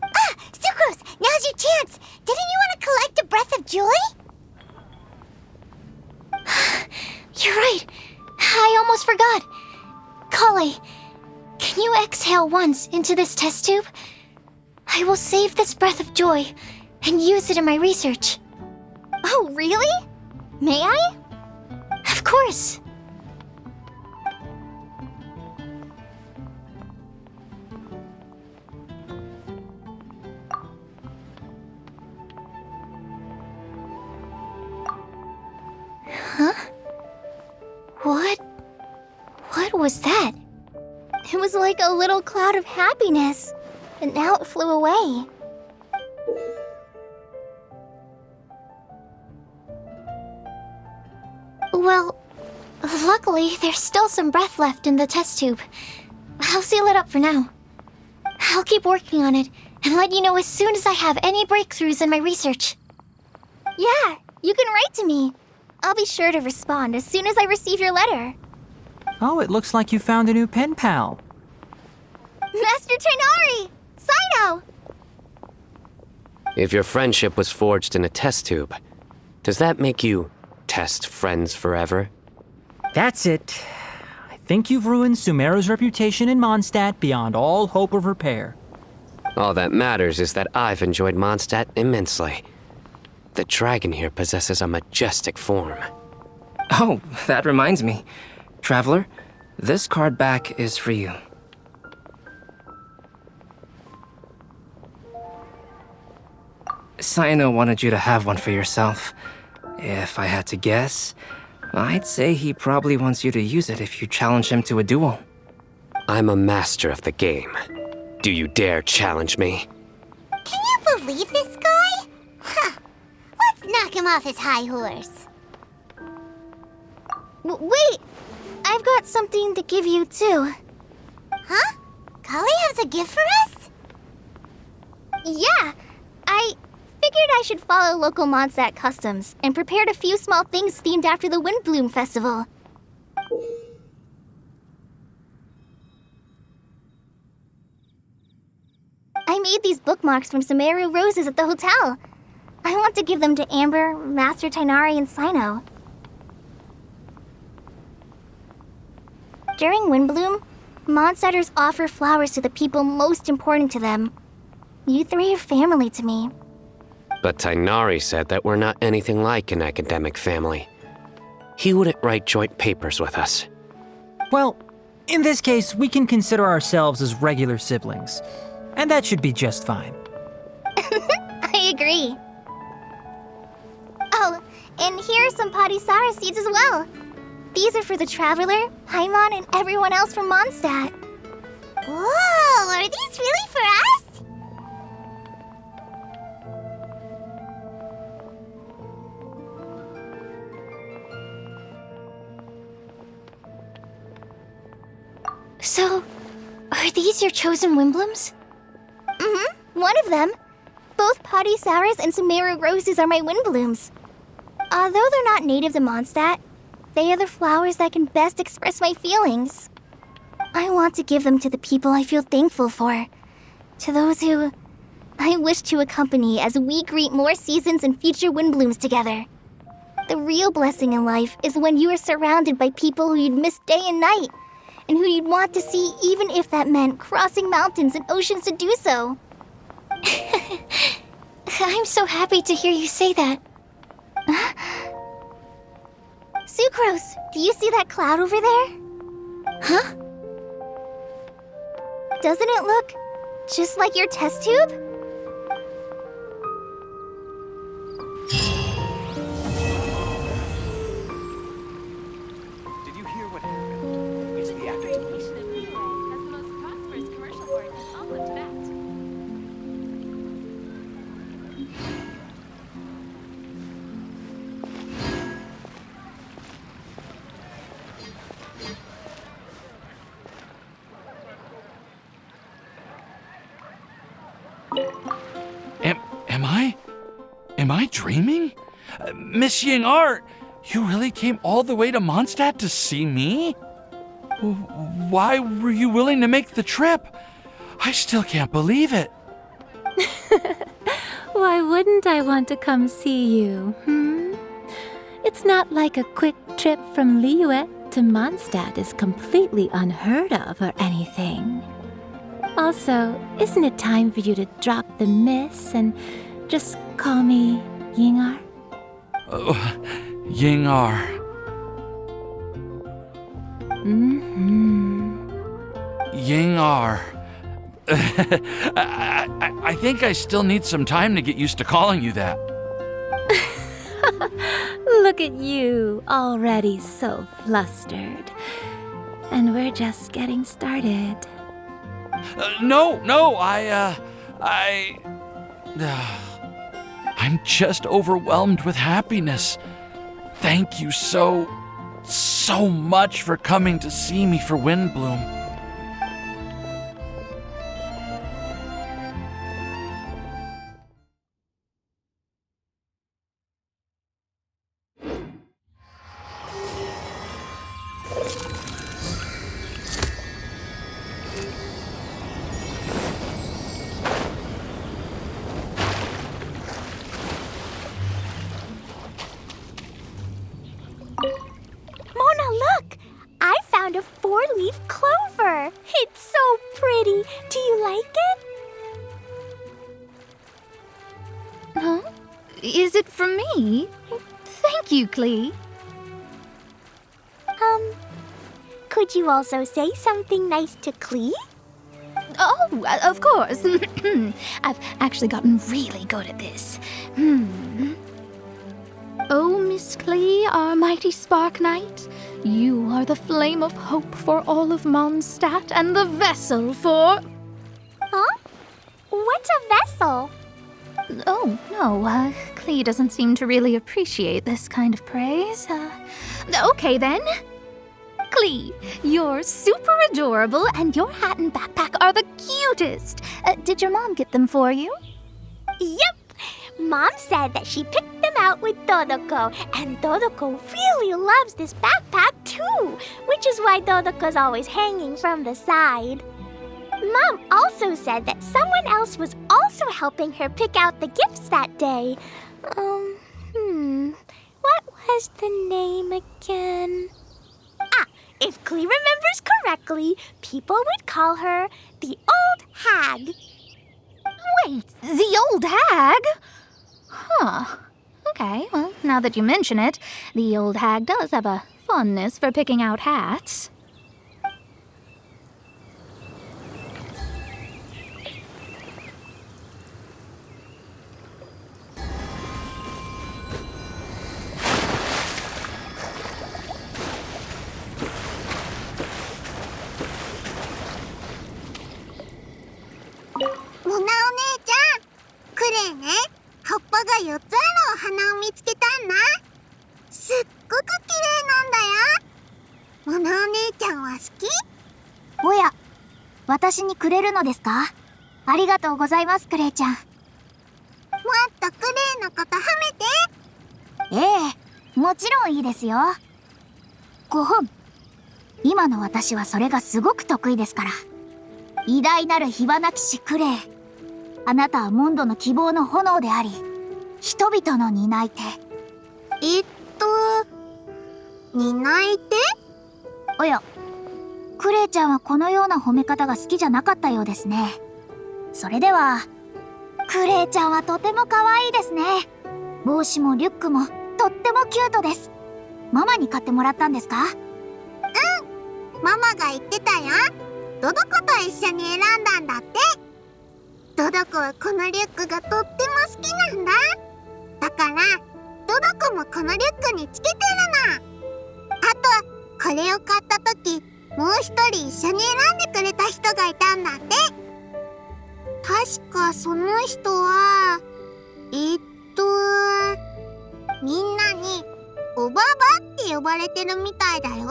Ah! Sucrose! Now's your chance! Didn't you want to collect a breath of joy? You're right. I almost forgot. Kale, can you exhale once into this test tube? I will save this breath of joy and use it in my research. Oh, really? May I? Of course. Huh? What was that? It was like a little cloud of happiness, and now it flew away. Well, luckily there's still some breath left in the test tube. I'll seal it up for now. I'll keep working on it and let you know as soon as I have any breakthroughs in my research. Yeah, you can write to me. I'll be sure to respond as soon as I receive your letter. Oh, it looks like you found a new pen pal. Master Tainari! Sino! If your friendship was forged in a test tube, does that make you test friends forever? That's it. I think you've ruined Sumeru's reputation in Mondstadt beyond all hope of repair. All that matters is that I've enjoyed Mondstadt immensely. The dragon here possesses a majestic form. Oh, that reminds me. Traveler, this card back is for you. Sino wanted you to have one for yourself. If I had to guess, I'd say he probably wants you to use it if you challenge him to a duel. I'm a master of the game. Do you dare challenge me? Can you believe this guy? Huh. Let's knock him off his high horse. Wait! I've got something to give you, too. Huh? Kale has a gift for us? Yeah! I figured I should follow local Mondstadt customs and prepared a few small things themed after the Windblume festival. I made these bookmarks from Sumeru roses at the hotel. I want to give them to Amber, Master Tainari, and Sino. During Windblume, Mondstadters offer flowers to the people most important to them. You three are family to me. But Tainari said that we're not anything like an academic family. He wouldn't write joint papers with us. Well, in this case, we can consider ourselves as regular siblings. And that should be just fine. I agree. Oh, and here are some Padisara seeds as well. These are for the Traveler, Paimon, and everyone else from Mondstadt. Whoa, are these really for us? So, are these your chosen Windblooms? Mm-hmm, one of them. Both Padisaras and Sumeru roses are my Windblooms. Although they're not native to Mondstadt, they are the flowers that can best express my feelings. I want to give them to the people I feel thankful for. To those who I wish to accompany as we greet more seasons and future Windblooms together. The real blessing in life is when you are surrounded by people who you'd miss day and night, and who you'd want to see even if that meant crossing mountains and oceans to do so. I'm so happy to hear you say that. Sucrose, do you see that cloud over there? Huh? Doesn't it look just like your test tube? Did you hear what happened? It's the academy. Am I dreaming? Miss Ying Art, you really came all the way to Mondstadt to see me? Why were you willing to make the trip? I still can't believe it. Why wouldn't I want to come see you, It's not like a quick trip from Liyue to Mondstadt is completely unheard of or anything. Also, isn't it time for you to drop the miss and just call me Yingar? Yingar. Yingar. I think I still need some time to get used to calling you that. Look at you, already so flustered. And we're just getting started. No, I'm just overwhelmed with happiness. Thank you so much for coming to see me for Windblume. Mona, look! I found a 4-leaf clover. It's so pretty. Do you like it? Huh? Is it from me? Thank you, Klee. Could you also say something nice to Klee? Oh, of course. I've actually gotten really good at this. Oh, Miss Klee, our mighty Spark Knight, you are the flame of hope for all of Mondstadt and the vessel for... Huh? What's a vessel? Oh, no, Klee doesn't seem to really appreciate this kind of praise. Okay then. Klee, you're super adorable and your hat and backpack are the cutest. Did your mom get them for you? Yep! Mom said that she picked them out with Dodoko, and Dodoko really loves this backpack too, which is why Dodoko's always hanging from the side. Mom also said that someone else was also helping her pick out the gifts that day. What was the name again? If Klee remembers correctly, people would call her the Old Hag. Wait, the Old Hag? Huh. Okay, well, now that you mention it, the Old Hag does have a fondness for picking out hats.モナお姉ちゃん、クレイね、葉っぱが4つあるお花を見つけたんだ。すっごく綺麗なんだよ。モナお姉ちゃんは好き？おや、私にくれるのですか？ありがとうございます、クレイちゃん。もっとクレイのこと褒めて。ええ、もちろんいいですよ。5本。今の私はそれがすごく得意ですから。偉大なる火花騎士クレイ。あなたはモンドの希望の炎であり、人々の担い手。担い手？おや、クレイちゃんはこのような褒め方が好きじゃなかったようですね。それでは、クレイちゃんはとても可愛いですね。帽子もリュックもとってもキュートです。ママに買ってもらったんですか？うん、ママが言ってたよ。ドドコと一緒に選んだんだって。ドドコはこのリュックがとっても好きなんだ。だからドドコもこのリュックにつけてるの。あとこれを買った時、もう一人一緒に選んでくれた人がいたんだって。確かその人はみんなにおばばって呼ばれてるみたいだよ。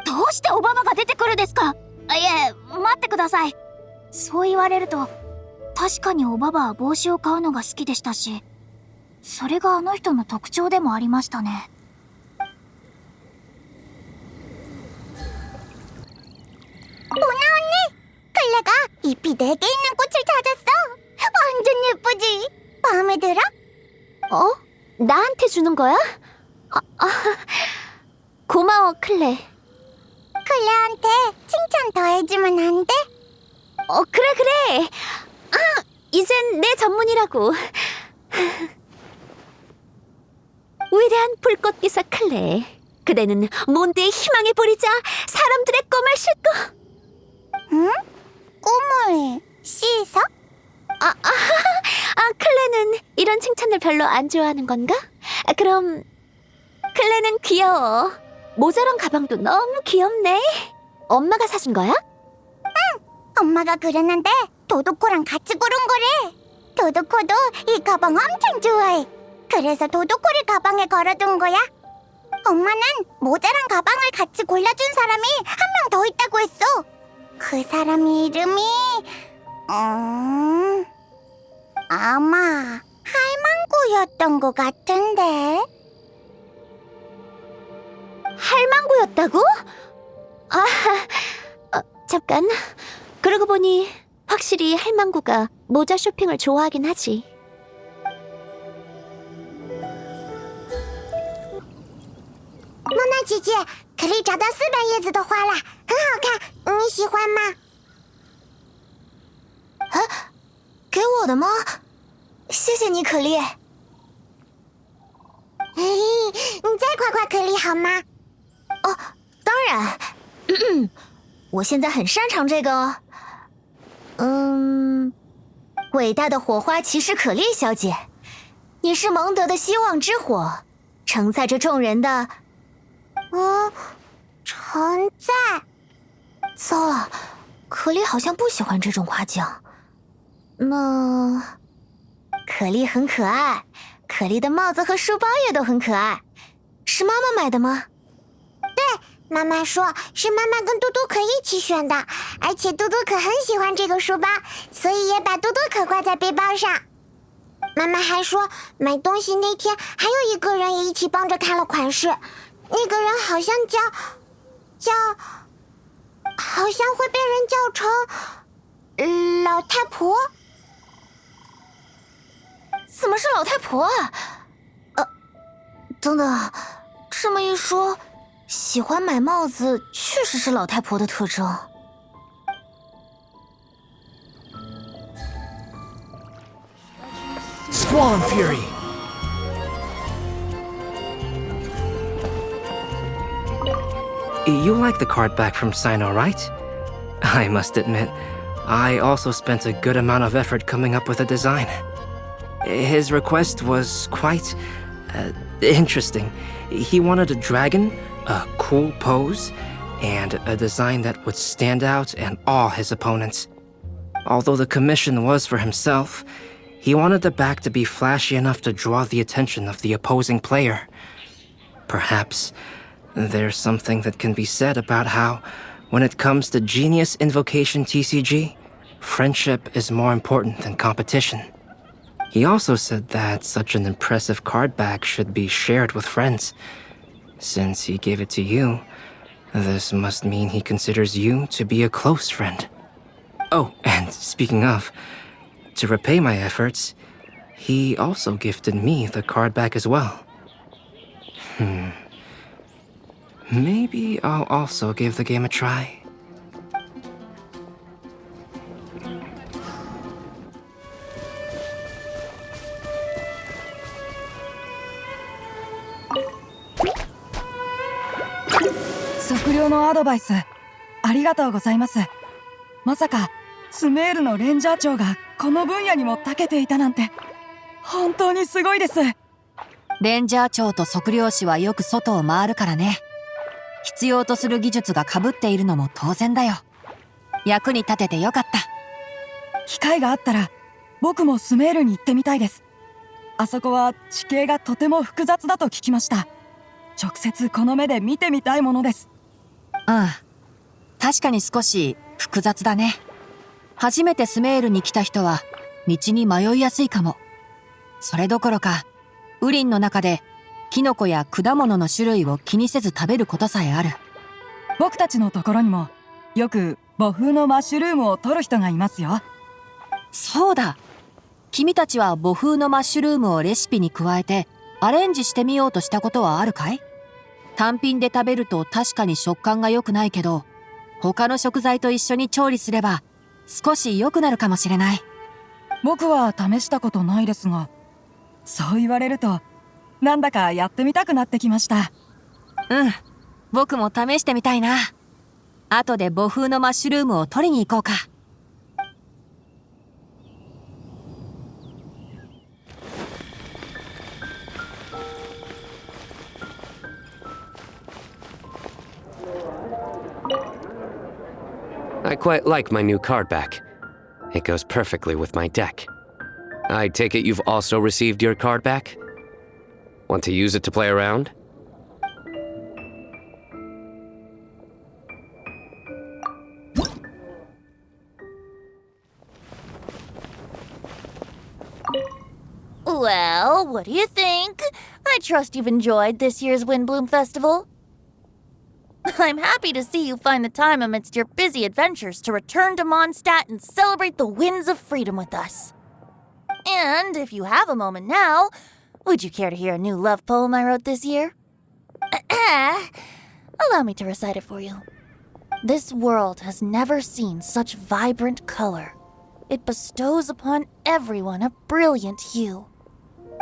どうしてオバマが出てくるですか？いえ、待ってください。そう言われると、確かにオババは帽子を買うのが好きでしたし、それがあの人の特徴でもありましたね。 잎이 4개 있는 꽃을 찾았어. 완전 예쁘지? 마음에 들어? 나한테 주는 거야? 고마워, 클레. 클레한테 칭찬 더 해주면 안 돼? 그래. 이젠 내 전문이라고. 위대한 불꽃기사 클레. 그대는 몬드의 희망의 보리자, 사람들의 꿈을 싣고. 응? 꿈을 씻어? 클레는 이런 칭찬을 별로 안 좋아하는 건가? 그럼 클레는 귀여워. 모자란 가방도 너무 귀엽네. 엄마가 사준 거야? 응, 엄마가 그랬는데 도도코랑 같이 고른 거래. 도도코도 이 가방 엄청 좋아해. 그래서 도도코를 가방에 걸어둔 거야. 엄마는 모자란 가방을 같이 골라준 사람이 한 명 더 있다고 했어. 그 사람 이름이 아마 할망구였던 것 같은데. 할망구였다고? 잠깐. 그러고 보니 확실히 할망구가 모자 쇼핑을 좋아하긴 하지.莫娜姐姐，可丽找到400叶子的花了，很好看，你喜欢吗？给我的吗？谢谢你，可丽。你再夸夸可丽好吗？当然。我现在很擅长这个。伟大的火花骑士可丽小姐，你是蒙德的希望之火，承载着众人的。承载。糟了，可丽好像不喜欢这种夸奖。那可丽很可爱，可丽的帽子和书包也都很可爱，是妈妈买的吗？对，妈妈说是妈妈跟多多可一起选的，而且多多可很喜欢这个书包，所以也把多多可挂在背包上。妈妈还说买东西那天还有一个人也一起帮着看了款式，那个人好像好像会被人叫成老太婆。怎么是老太婆啊？等等，这么一说，喜欢买帽子确实是老太婆的特征。Squall Fury! You like the card back from Sino, right? I must admit, I also spent a good amount of effort coming up with a design. His request was quite interesting. He wanted a dragon, a cool pose, and a design that would stand out and awe his opponents. Although the commission was for himself, he wanted the back to be flashy enough to draw the attention of the opposing player. Perhaps there's something that can be said about how, when it comes to Genius Invocation TCG, friendship is more important than competition. He also said that such an impressive card back should be shared with friends. Since he gave it to you, this must mean he considers you to be a close friend. Oh, and speaking of, to repay my efforts, he also gifted me the card back as well. Maybe I'll also give the game a try. Sokryouのアドバイスありがとうございます。まさかスメールのレンジャー長がこの分野にも長けていたなんて本当にすごいです。レンジャー長と測量士はよく外を回るからね。必要とする技術が被っているのも当然だよ。役に立ててよかった。機会があったら僕もスメールに行ってみたいです。あそこは地形がとても複雑だと聞きました。直接この目で見てみたいものです。確かに少し複雑だね。初めてスメールに来た人は道に迷いやすいかも。それどころかウリンの中でキノコや果物の種類を気にせず食べることさえある。僕たちのところにもよく母風のマッシュルームを取る人がいますよ。そうだ。君たちは母風のマッシュルームをレシピに加えてアレンジしてみようとしたことはあるかい？単品で食べると確かに食感が良くないけど、他の食材と一緒に調理すれば少し良くなるかもしれない。僕は試したことないですが、そう言われるとなんだかやってみたくなってきました。うん、僕も試してみたいな。後で母風のマッシュルームを取りに行こうか。I quite like my new card back. It goes perfectly with my deck. I take it you've also received your card back? Want to use it to play around? Well, what do you think? I trust you've enjoyed this year's Windblume Festival. I'm happy to see you find the time amidst your busy adventures to return to Mondstadt and celebrate the winds of freedom with us. And if you have a moment now, would you care to hear a new love poem I wrote this year? Allow me to recite it for you. This world has never seen such vibrant color. It bestows upon everyone a brilliant hue,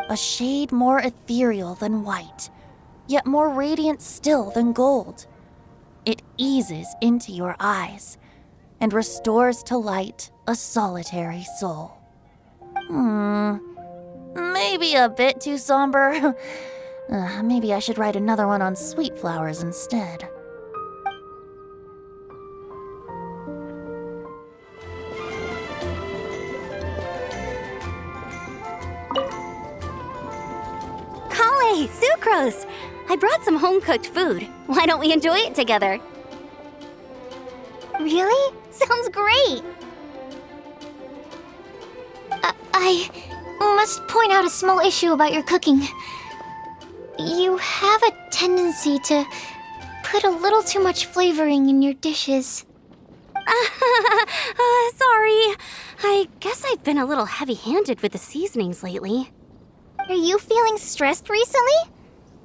a shade more ethereal than white, yet more radiant still than gold. It eases into your eyes and restores to light a solitary soul. Maybe a bit too somber. Maybe I should write another one on sweet flowers instead. Kale, Sucrose! I brought some home-cooked food. Why don't we enjoy it together? Really? Sounds great! I must point out a small issue about your cooking. You have a tendency to put a little too much flavoring in your dishes. Sorry. I guess I've been a little heavy-handed with the seasonings lately. Are you feeling stressed recently?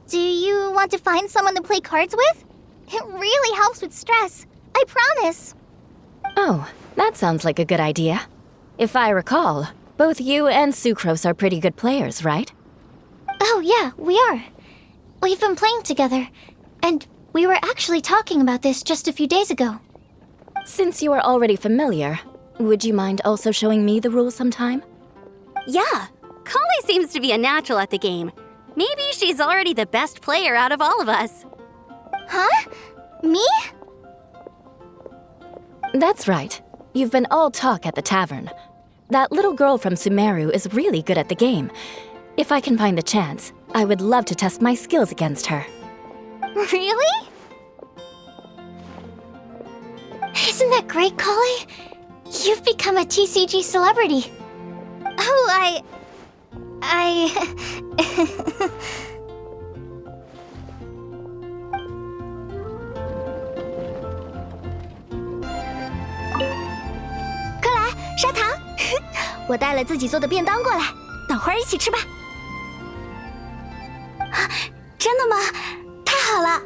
Do you want to find someone to play cards with? It really helps with stress. I promise. Oh, that sounds like a good idea. If I recall, both you and Sucrose are pretty good players, right? Oh yeah, we are. We've been playing together, and we were actually talking about this just a few days ago. Since you are already familiar, would you mind also showing me the rules sometime? Yeah, Kale seems to be a natural at the game. Maybe she's already the best player out of all of us. Huh? Me? That's right. You've been all talk at the tavern. That little girl from Sumeru is really good at the game. If I can find the chance, I would love to test my skills against her. Really? Isn't that great, Kale? You've become a TCG celebrity. Oh, I... 快来，砂糖！我带了自己做的便当过来，等会儿一起吃吧。真的吗？太好了！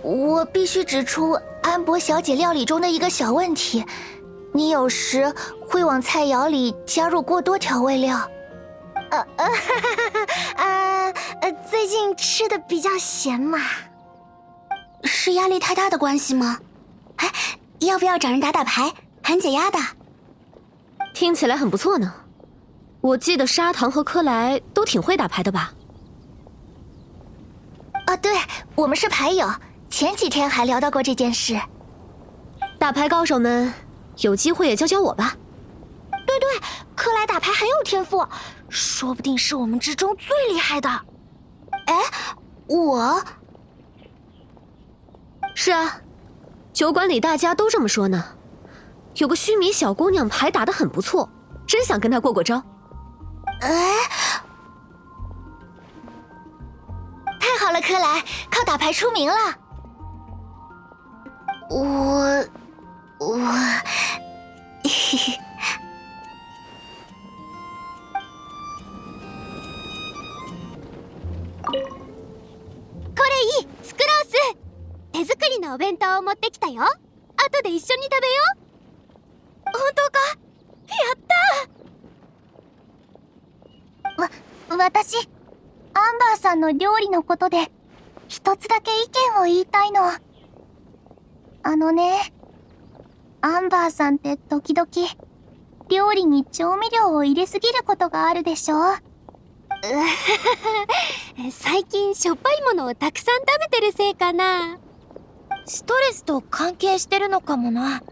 我必须指出安博小姐料理中的一个小问题。你有时会往菜肴里加入过多调味料。最近吃的比较咸嘛。是压力太大的关系吗？哎，要不要找人打打牌，很解压的。听起来很不错呢。我记得砂糖和柯莱都挺会打牌的吧？对，我们是牌友，前几天还聊到过这件事。打牌高手们。有机会也教教我吧。对，柯莱打牌很有天赋，说不定是我们之中最厉害的。哎，我？是啊，酒馆里大家都这么说呢。有个须弥小姑娘牌打得很不错，真想跟她过过招。哎，太好了，柯莱，靠打牌出名了。いい、スクロース。手作りのお弁当を持ってきたよ。後で一緒に食べよう。本当か？やった！私、アンバーさんの料理のことで、一つだけ意見を言いたいの。アンバーさんって時々、料理に調味料を入れすぎることがあるでしょ？最近しょっぱいものをたくさん食べてるせいかな。ストレスと関係してるのかもな。カード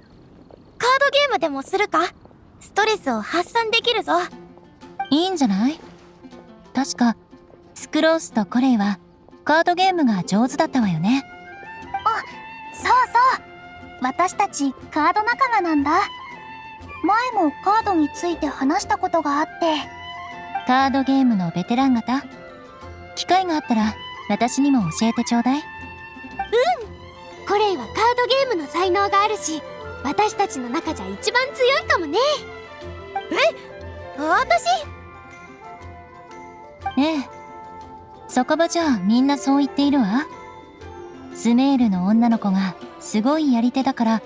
ゲームでもするか？ストレスを発散できるぞ。いいんじゃない？確か、スクロースとコレイはカードゲームが上手だったわよね。そうそう。私たちカード仲間なんだ。前もカードについて話したことがあって。カードゲームのベテラン方、機会があったら私にも教えてちょうだい。コレイはカードゲームの才能があるし、私たちの中じゃ一番強いかもね。私？ええ、そこ場じゃみんなそう言っているわ。スメールの女の子がすごいやり手だから、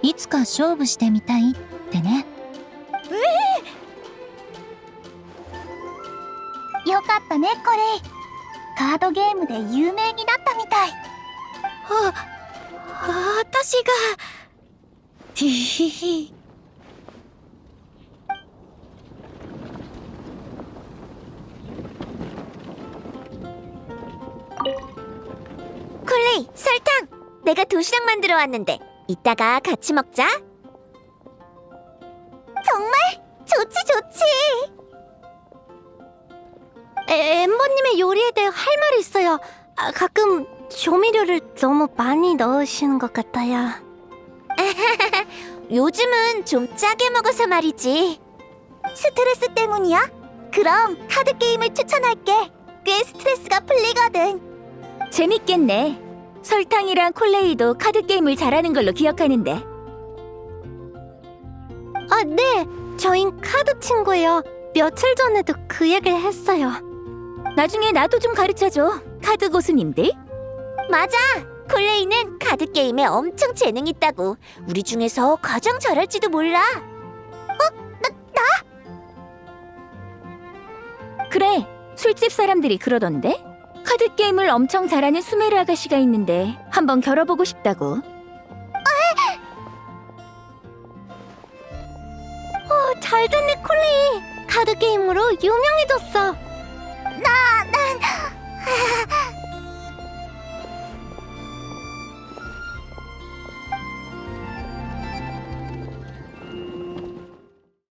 いつか勝負してみたいってね。よかったね、コレイ。カードゲームで有名になったみたい。私が。てへへ。콜레이, 설탕! 내가 도시락 만들어 왔는데 이따가 같이 먹자. 정말? 좋지. 엠버님의 요리에 대해 할 말이 있어요. 가끔 조미료를 너무 많이 넣으시는 것 같아요. 요즘은 좀 짜게 먹어서 말이지. 스트레스 때문이야? 그럼 카드 게임을 추천할게. 꽤 스트레스가 풀리거든. 재밌겠네. 설탕이랑 콜레이도 카드 게임을 잘하는 걸로 기억하는데. 네. 저흰 카드 친구예요. 며칠 전에도 그 얘기를 했어요. 나중에 나도 좀 가르쳐줘. 카드 고수님들. 맞아. 콜레이는 카드 게임에 엄청 재능 있다고. 우리 중에서 가장 잘할지도 몰라. 그래, 술집 사람들이 그러던데? 카드 게임을 엄청 잘하는 수메르 아가씨가 있는데 한번 겨뤄보고 싶다고. 잘 됐네, 콜레이. 카드 게임으로 유명해졌어. 난